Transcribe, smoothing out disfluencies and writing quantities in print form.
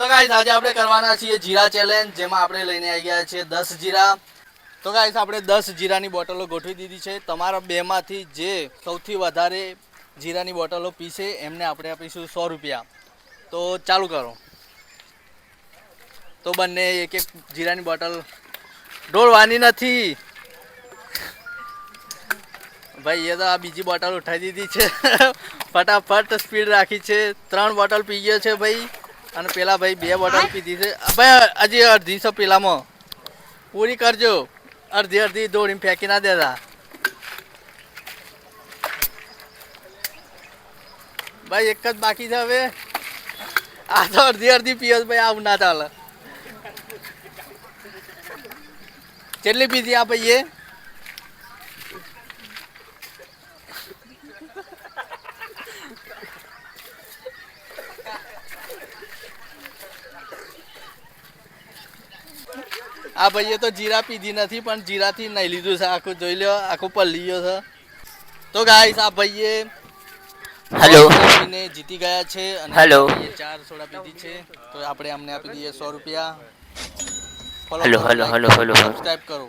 તો ગાઈસ આજે આપણે કરવાના છીએ જીરા ચેલેન્જ, જેમાં આપણે લઈને આવી ગયા છીએ 10 જીરા. તો ગાઈસ આપણે 10 જીરાની બોટલો ગોઠવી દીધી છે. તમારા બેમાંથી જે સૌથી વધારે જીરાની બોટલો પીશે એમને આપણે આપીશું 100 રૂપિયા. તો ચાલુ કરો. તો બંને એક એક જીરાની બોટલ ઢોળવાની નથી ભાઈ. એ તો આ બીજી બોટલ ઉઠાવી દીધી છે. ફટાફટ સ્પીડ રાખી છે. 3 બોટલ પી ગયો છે ભાઈ, અને પેલા ભાઈ 2 બોટલ પીધી છે. ભાઈ હજી અડધી છે પેલામાં, પૂરી કરજો. અડધી અડધી દોડીને ફેંકી ના દેતા ભાઈ. એક જ બાકી છે હવે. આ તો અડધી અડધી પીઓ ભાઈ, આવું ના ચાલે. કેટલી પીધી આ ભાઈએ? આ ભાઈએ તો જીરા પીધી નથી, પણ જીરાથી નહીં લીધું છે આખું. જોઈ લો, આખું પલ્લી ગયો છે. તો ગાઈસ આ ભાઈએ હેલો જીતી ગયા છે, અને હેલો 4 સોડા પીધી છે. તો આપણે અમને આપી દઈએ 100 રૂપિયા. ફોલો હેલો કરો, હેલો લાઈક હેલો કરો, હેલો સબસ્ક્રાઇબ કરો.